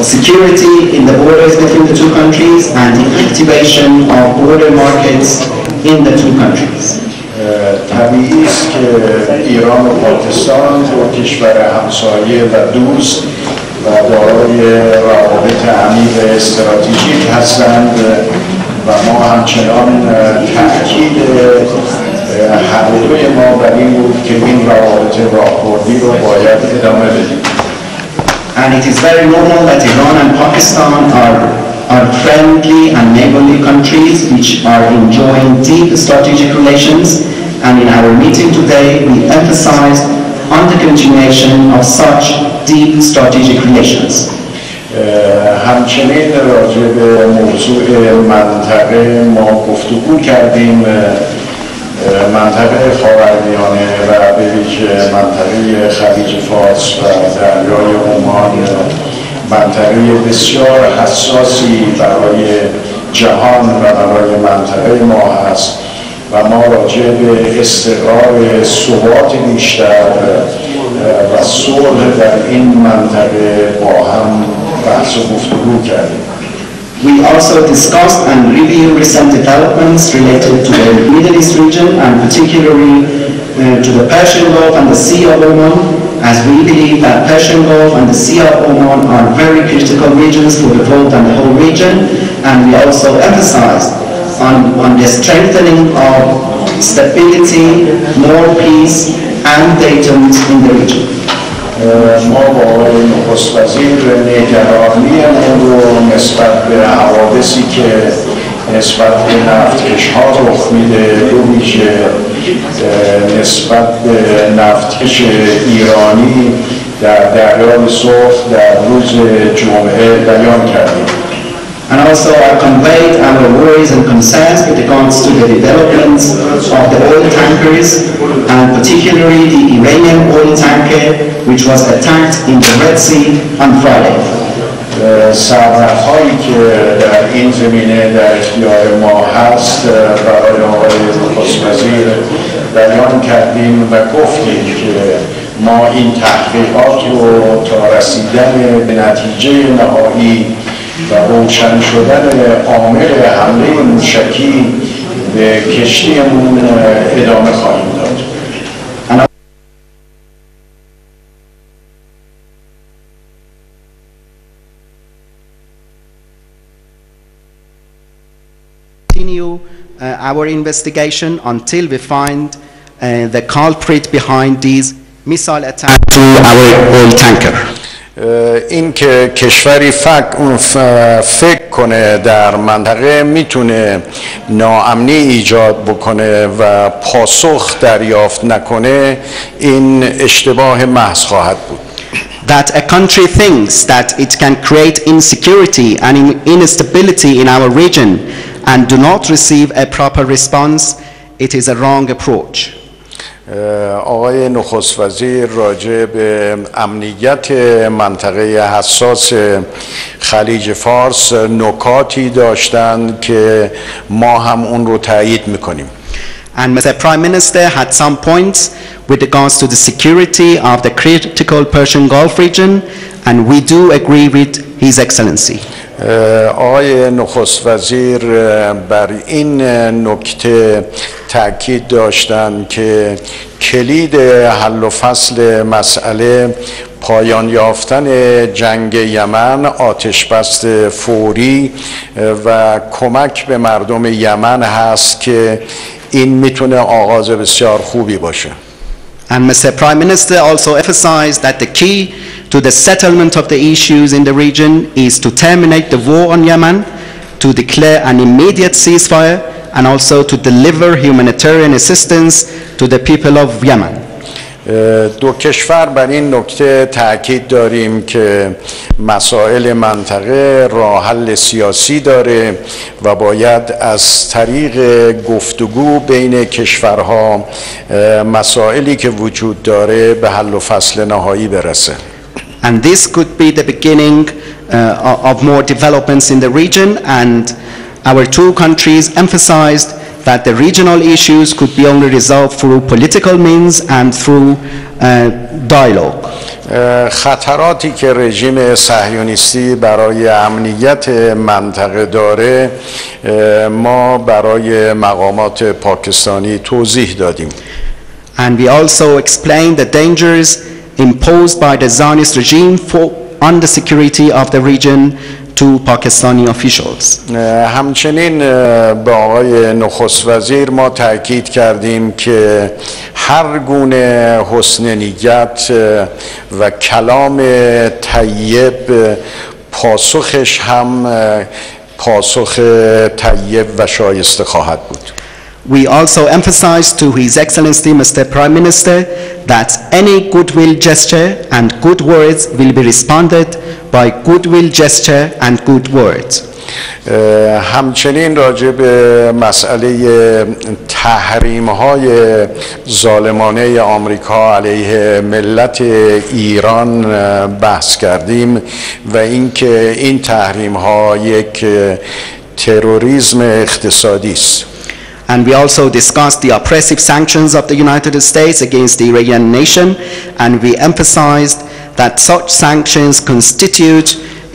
security in the borders between the two countries, and the activation of border markets in the two countries. طبیعی است که ایران و پاکستان دو کشور همسایه و دوست و دارای روابط عمیق استراتژیک هستند و ما همچنان تأکید هر دوی ما بر این بود که این روابط راهبردی رو باید ادامه بدیم. And it is very normal that Iran and Pakistan are friendly and neighborly countries which are enjoying deep strategic relations, and in our meeting today we emphasized on the continuation of such deep strategic relations. همچنین راجع به موضوع منطقه ما گفتگو کردیم. منطقه خاورمیانه و به ویژه منطقه خلیج فارس و دریای عمان منطقه بسیار حساسی برای جهان و برای منطقه ما هست و ما راجع به استقرار ثبات بیشتر و صلح در این منطقه با هم بحث و گفتگو کردیم. We also discussed and reviewed recent developments related to the Middle East region and particularly to the Persian Gulf and the Sea of Oman, as we believe that Persian Gulf and the Sea of Oman are very critical regions for the world and the whole region, and we also emphasized on the strengthening of stability, more peace and data in the region. ما با آقای نخست وزیر نگرانی‌مون رو نسبت به حوادثی که نسبت به نفتکش‌ها رخ میده، به ویژه نسبت به نفتکش ایرانی در دریای سرخ در روز جمعه بیان کردیم. And also I conveyed our worries and concerns with regards to the developments of the oil tankers, and particularly the Iranian oil tanker which was attacked in the Red Sea on Friday. سرنخ‌هایی که در این زمینه در اختیار ما هست برای آقای نخست وزیر بیان کردیم و گفتیم که ما این تحقیقات رو تا رسیدن به نتیجه نهایی و روشن شدن عامل حمله موشکی به کشتیمون ادامه خواهیم داد. Continue our investigation until we find the culprit behind these missile attacks to our oil tanker. این که کشوری فکر کنه در منطقه میتونه ناامنی ایجاد بکنه و پاسخ دریافت نکنه، این اشتباه محض خواهد بود. That a country thinks that it can create insecurity and instability in our region and do not receive a proper response, it is a wrong approach. آقای نخست وزیر راجع به امنیت منطقه حساس خلیج فارس نکاتی داشتند که ما هم اون رو تایید میکنیم. And Mr. Prime Minister had some points with regards to the security of the critical Persian Gulf region, and we do agree with His Excellency. آقای نخست وزیر بر این نکته تاکید داشتند که کلید حل و فصل مسئله پایان یافتن جنگ یمن، آتشبس فوری و کمک به مردم یمن هست که این میتونه آغاز بسیار خوبی باشه. And Mr. Prime Minister also emphasized that the key to the settlement of the issues in the region is to terminate the war on Yemen, to declare an immediate ceasefire, and also to deliver humanitarian assistance to the people of Yemen. دو کشور بر این نکته تاکید داریم که مسائل منطقه راه حل سیاسی داره و باید از طریق گفتگو بین کشورها مسائلی که وجود داره به حل و فصل نهایی برسه. And this could be the beginning of more developments in the region, and our two countries emphasized that the regional issues could be only resolved through political means and through dialogue. خطراتی که رژیم صهیونیستی برای امنیت منطقه داره ما برای مقامات پاکستانی توضیح دادیم. And we also explained the dangers imposed by the Zionist regime on the security of the region to Pakistani officials. همچنین به آقای نخست وزیر ما تاکید کردیم که هر گونه حسن نیت و کلام طیب پاسخش هم پاسخ طیب و شایسته خواهد بود. We also emphasized to His Excellency Mr. Prime Minister that any goodwill gesture and good words will be responded by goodwill gesture and good words. همچنین راجع به مسئله تحریم‌های ظالمانه آمریکا علیه ملت ایران بحث کردیم و اینکه این تحریم‌ها یک تروریسم اقتصادی است. And we also discussed the oppressive sanctions of the United States against the Iranian nation, and we emphasized that such sanctions constitute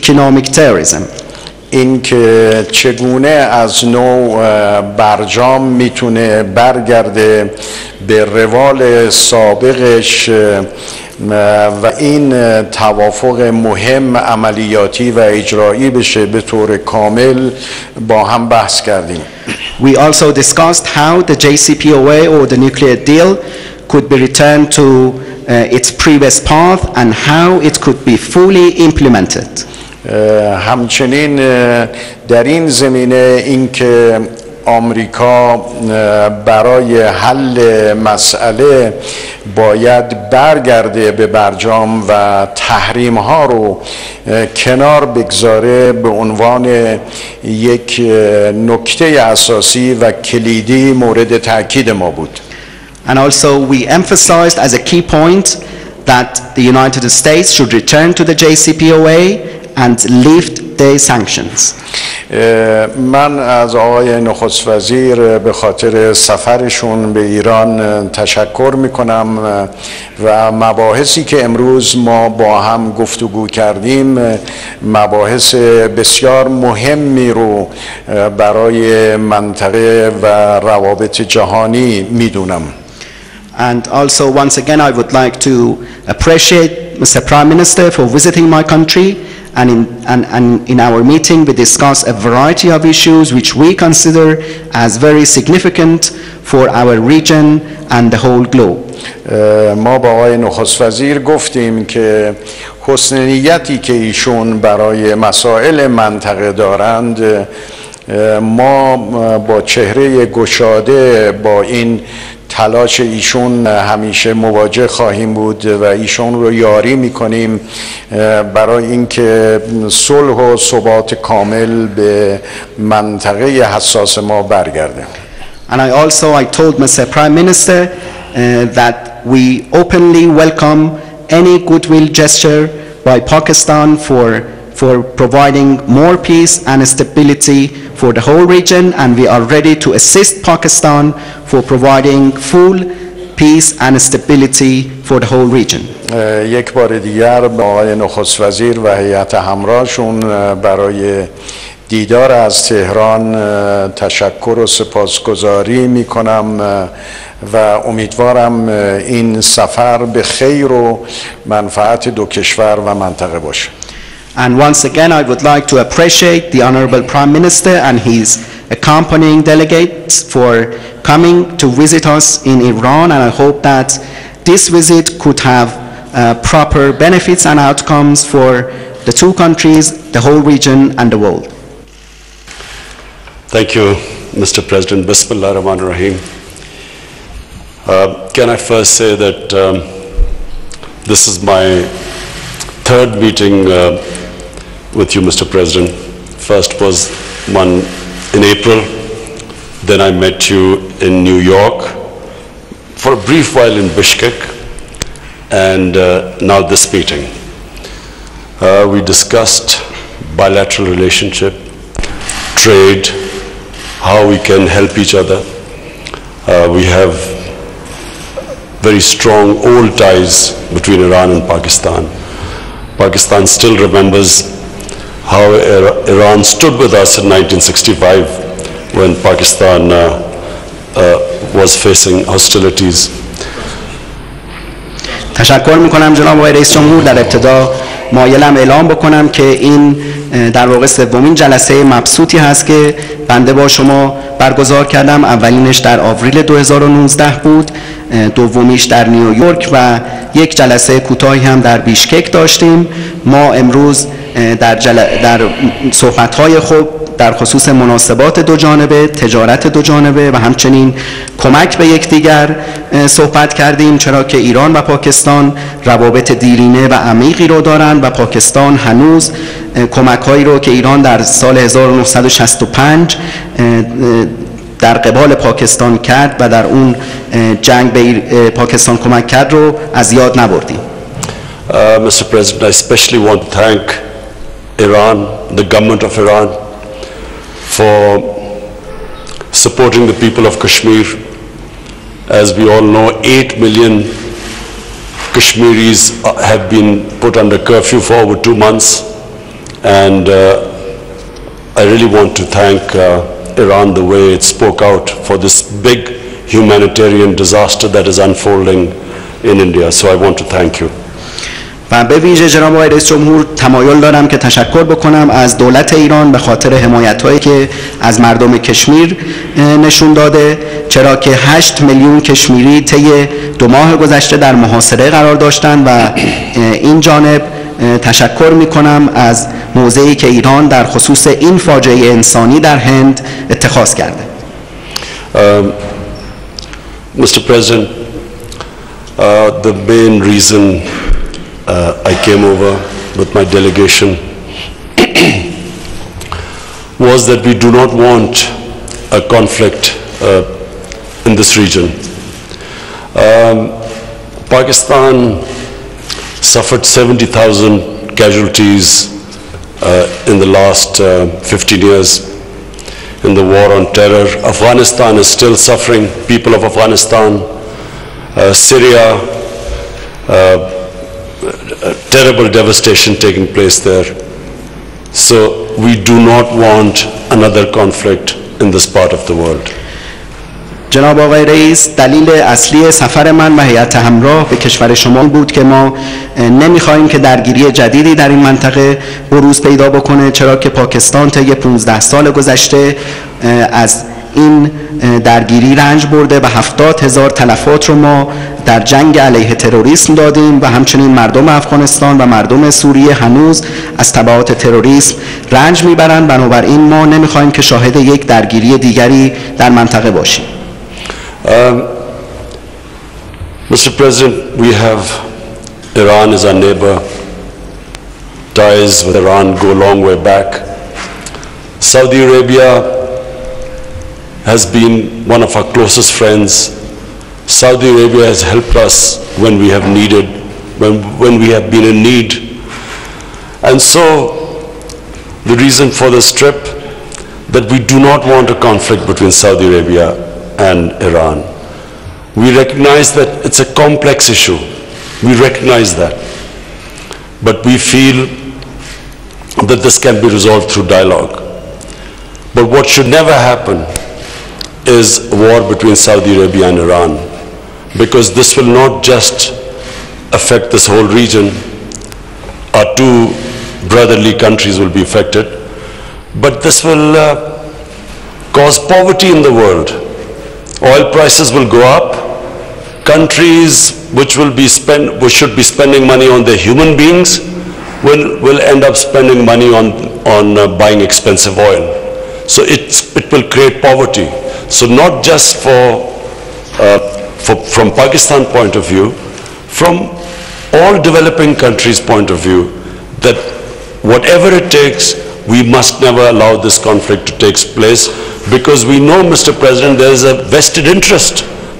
economic terrorism. این که چگونه از نوع برجام میتونه برگرده به روال سابقش و این توافق مهم عملیاتی و اجرایی بشه به طور کامل با هم بحث کردیم. We also discussed how the JCPOA or the nuclear deal could be returned to its previous path and how it could be fully implemented. همچنین در این زمینه اینکه آمریکا برای حل مسئله باید برگرده به برجام و تحریم ها رو کنار بگذاره به عنوان یک نکته اساسی و کلیدی مورد تاکید ما بود. And also we emphasized as a key point that the United States should return to the JCPOA and lift the sanctions. من از آقای نخست وزیر به خاطر سفرشون به ایران تشکر میکنم و مباحثی که امروز ما با هم گفتگو کردیم مباحث بسیار مهمی رو برای منطقه و روابط جهانی میدونم. And also once again I would like to appreciate Mr. Prime Minister for visiting my country. And in our meeting we discussed a variety of issues which we consider as very significant for our region and the whole globe. ما با آقای نخست وزیر گفتیم که حسن نیتی که ایشون برای مسائل منطقه دارند ما با چهره گشاده با این تلاش ایشون همیشه مواجه خواهیم بود و ایشون رو یاری میکنیم برای اینکه صلح و ثبات کامل به منطقه حساس ما برگرده. And I told Mr. Prime Minister that we openly welcome any goodwill gesture by Pakistan for providing more peace and stability for the whole region, and we are ready to assist Pakistan for providing full peace and stability for the whole region. یک بار دیگر با آقای نخست وزیر و هیئت همراهشون برای دیدار از تهران تشکر و سپاسگزاری میکنم و امیدوارم این سفر به خیر و منفعت دو کشور و منطقه باشه. And once again, I would like to appreciate the Honorable Prime Minister and his accompanying delegates for coming to visit us in Iran, and I hope that this visit could have proper benefits and outcomes for the two countries, the whole region, and the world. Thank you, Mr. President. Bismillah ar-Rahman ar-Rahim. Can I first say that this is my third meeting with you, Mr. President. First was one in April, then I met you in New York, for a brief while in Bishkek, and now this meeting. We discussed bilateral relationship, trade, how we can help each other. We have very strong old ties between Iran and Pakistan. Pakistan still remembers how Iran stood with us in 1965 when Pakistan was facing hostilities. تشکر میکنم جناب آقای رئیس جمهور. در ابتدا مایلم اعلام بکنم که این در واقع سومین جلسه مبسوطی هست که بنده با شما برگزار کردم. اولینش در آوریل 2019 بود، دومیش در نیویورک و یک جلسه کوتاهی هم در بیشکک داشتیم. ما امروز در صحبت‌های خوب در خصوص مناسبات دو جانبه، تجارت دو جانبه و همچنین کمک به یکدیگر صحبت کردیم، چرا که ایران و پاکستان روابط دیرینه و عمیقی رو دارند و پاکستان هنوز کمک‌هایی رو که ایران در سال 1965 در قبال پاکستان کرد و در اون جنگ به پاکستان کمک کرد رو از یاد نبردیم. Mr. President, I especially want to thank Iran, the government of Iran, for supporting the people of Kashmir. As we all know, 8 million Kashmiris have been put under curfew for over 2 months, and I really want to thank Iran the way it spoke out for this big humanitarian disaster that is unfolding in India. So I want to thank you. و به ویژه جناب آقای رئیس جمهور تمایل دارم که تشکر بکنم از دولت ایران به خاطر حمایت‌هایی که از مردم کشمیر نشون داده، چرا که 8 میلیون کشمیری طی 2 ماه گذشته در محاصره قرار داشتند و این جانب تشکر میکنم از موضعی که ایران در خصوص این فاجعه انسانی در هند اتخاذ کرده. Mr. President, the main reason I came over with my delegation was that we do not want a conflict in this region. Pakistan suffered 70,000 casualties in the last 15 years in the war on terror. Afghanistan is still suffering, people of Afghanistan, Syria, terrible devastation taking place there. So we do not want another conflict in this part of the world. جناب آقای رئیس، دلیل اصلی سفر من و هیئت همراه به کشور شما بود که ما نمیخواهیم که درگیری جدیدی در این منطقه بروز پیدا بکنه، چرا که پاکستان طی 15 سال گذشته از این درگیری رنج برده و 70,000 تلفات رو ما در جنگ علیه تروریسم دادیم و همچنین مردم افغانستان و مردم سوریه هنوز از تبعات تروریسم رنج میبرند. بنابراین ما نمیخواهیم که شاهد یک درگیری دیگری در منطقه باشیم. Mr. President, we have Iran as our neighbor. Ties with Iran go a long way back. Saudi Arabia has been one of our closest friends. Saudi Arabia has helped us when we have needed, when we have been in need. And so the reason for this trip, that we do not want a conflict between Saudi Arabia and Iran. We recognize that it's a complex issue. We recognize that. But we feel that this can be resolved through dialogue. But what should never happen is a war between Saudi Arabia and Iran, because this will not just affect this whole region. Our 2 brotherly countries will be affected, but this will cause poverty in the world. Oil prices will go up. Countries which should be spending money on their human beings will end up spending money on buying expensive oil. So it will create poverty. So not just from Pakistan point of view, from all developing countries' point of view, that whatever it takes, we must never allow this conflict to take place, because we know, Mr. President, there is a vested interest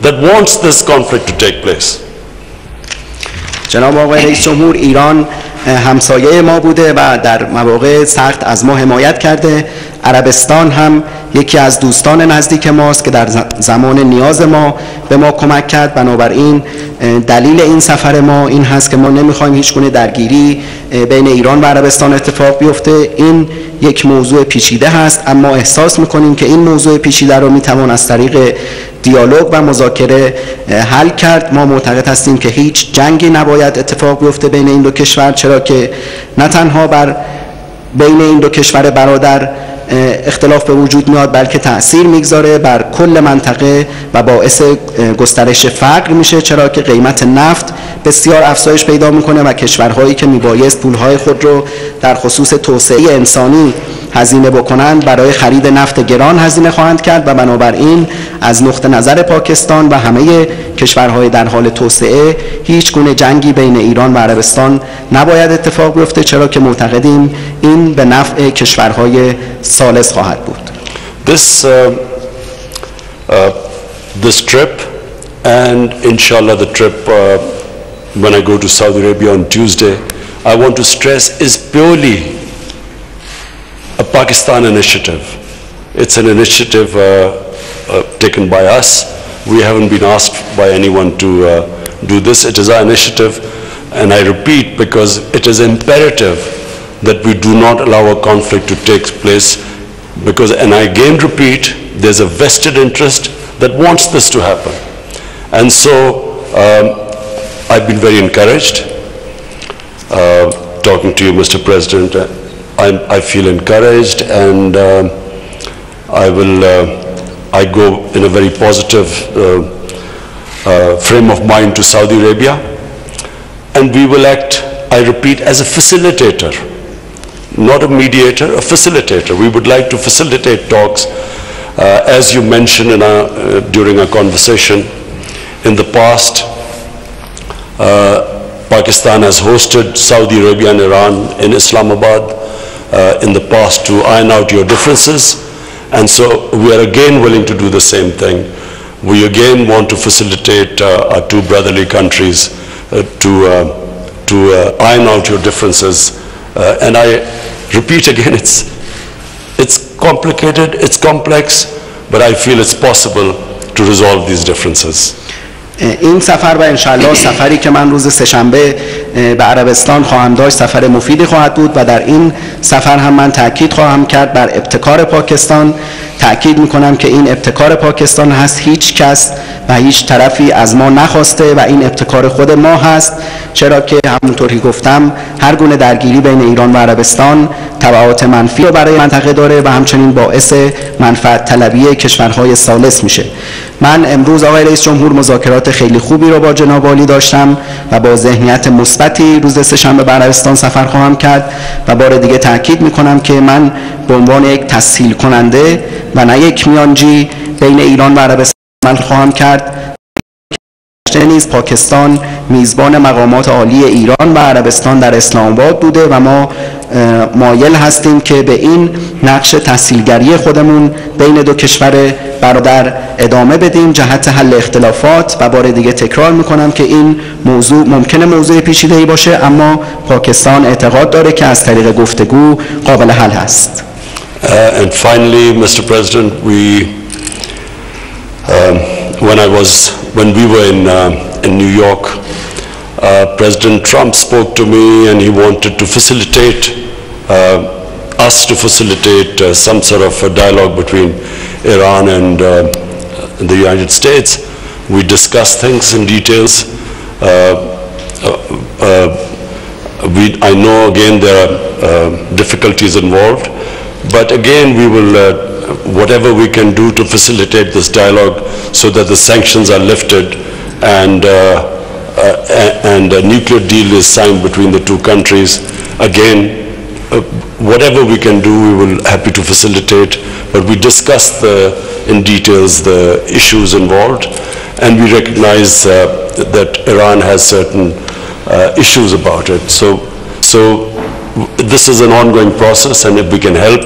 that wants this conflict to take place. جناب آقای رئیس جمهور، ایران همسایه ما بوده و در مواقع سخت از ما حمایت کرده. عربستان هم یکی از دوستان نزدیک ماست که در زمان نیاز ما به ما کمک کرد. بنابراین دلیل این سفر ما این هست که ما نمیخوایم هیچ گونه درگیری بین ایران و عربستان اتفاق بیفته. این یک موضوع پیچیده هست، اما احساس میکنیم که این موضوع پیچیده رو میتوان از طریق دیالوگ و مذاکره حل کرد. ما معتقد هستیم که هیچ جنگی نباید اتفاق بیفته بین این دو کشور، چرا که نه تنها بر بین این دو کشور برادر اختلاف به وجود میاد، بلکه تأثیر میگذاره بر کل منطقه و باعث گسترش فقر میشه، چرا که قیمت نفت بسیار افزایش پیدا میکنه و کشورهایی که میبایست پولهای خود رو در خصوص توسعه انسانی هزینه بکنند برای خرید نفت گران هزینه خواهند کرد و بنابراین از نقطه نظر پاکستان و همه کشورهای در حال توسعه هیچ گونه جنگی بین ایران و عربستان نباید اتفاق بیفته، چرا که معتقدیم این به نفع کشورهای ثالث خواهد بود. This trip and inshallah the trip when I go to Saudi Arabia on Tuesday, I want to stress is purely a Pakistan initiative. It's an initiative taken by us. We haven't been asked by anyone to do this. It is our initiative, and I repeat, because it is imperative that we do not allow a conflict to take place, because, and I again repeat, there's a vested interest that wants this to happen. And so I've been very encouraged talking to you, Mr. President. I feel encouraged, and I go in a very positive frame of mind to Saudi Arabia, and we will act, I repeat, as a facilitator, not a mediator, a facilitator. We would like to facilitate talks, as you mentioned during our conversation. In the past, Pakistan has hosted Saudi Arabia and Iran in Islamabad in the past to iron out your differences, and so we are again willing to do the same thing. We again want to facilitate our two brotherly countries to iron out your differences, and I repeat again, it's complicated, it's complex, but I feel it's possible to resolve these differences. این سفر و انشالله سفری که من روز سه‌شنبه به عربستان خواهم داشت سفر مفیدی خواهد بود و در این سفر هم من تاکید خواهم کرد بر ابتکار پاکستان. تاکید میکنم که این ابتکار پاکستان هست، هیچ کس و هیچ طرفی از ما نخواسته و این ابتکار خود ما هست، چرا که همونطوری گفتم هر گونه درگیری بین ایران و عربستان تبعات منفی رو برای منطقه داره و همچنین باعث منفعت طلبی کشورهای ثالث میشه. من امروز آقای رئیس جمهور مذاکرات خیلی خوبی رو با جناب عالی داشتم و با ذهنیت مثبتی روز سه‌شنبه به عربستان سفر خواهم کرد و بار دیگه تاکید میکنم که من به عنوان یک تسهیل کننده و نه یک میانجی بین ایران و عربستان عمل خواهم کرد. نیز پاکستان میزبان مقامات عالی ایران و عربستان در اسلام آباد بوده و ما مایل هستیم که به این نقش تسهیلگری خودمون بین دو کشور برادر ادامه بدیم جهت حل اختلافات و بار دیگه تکرار میکنم که این موضوع ممکنه موضوع پیچیده‌ای باشه، اما پاکستان اعتقاد داره که از طریق گفتگو قابل حل هست. And finally, Mr. President, when we were in New York, President Trump spoke to me and he wanted to facilitate some sort of a dialogue between Iran and the United States. We discussed things in details. I know again there are difficulties involved, but again we will whatever we can do to facilitate this dialogue so that the sanctions are lifted and a nuclear deal is signed between the two countries. Again, whatever we can do, we will happy to facilitate, but we discussed in details the issues involved, and we recognize that Iran has certain issues about it. So this is an ongoing process, and if we can help,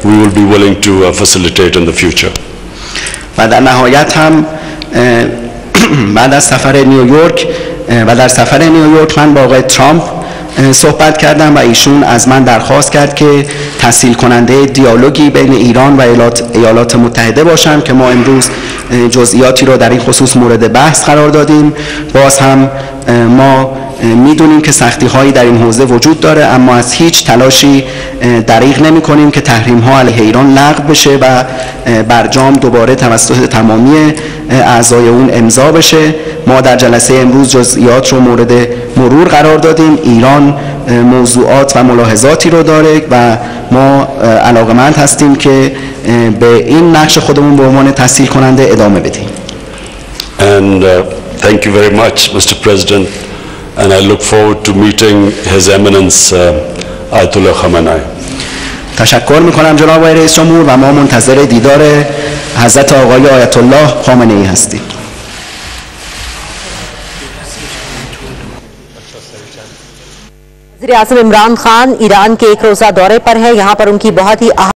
we will be willing to facilitate in the future. و در نهایت هم بعد از سفر نیویورک و در سفر نیویورک من با آقای ترامپ صحبت کردم و ایشون از من درخواست کرد که تسهیل کننده دیالوگی بین ایران و ایالات متحده باشم که ما امروز جزئیاتی رو در این خصوص مورد بحث قرار دادیم. باز هم ما میدونیم که سختی هایی در این حوزه وجود داره، اما از هیچ تلاشی دریغ نمی کنیم که تحریم ها علیه ایران لغو بشه و برجام دوباره توسط تمامی اعضای اون امضا بشه. ما در جلسه امروز جزئیات رو مورد مرور قرار دادیم. ایران موضوعات و ملاحظاتی رو داره و ما علاقمند هستیم که به این نقش خودمون به عنوان تسهیل کننده ادامه بدیم. And thank you very much, Mr. President, and I look forward to meeting His Eminence Ayatollah Khamenei. تشکر میکنم جناب آقای رئیس جمهور و ما منتظر دیدار حضرت آقای آیت الله خامنه ای هستیم. वज़ीर-ए-आज़म इमरान खान ईरान के एक रोज़ा दौरे पर है। यहाँ पर उनकी बहुत ही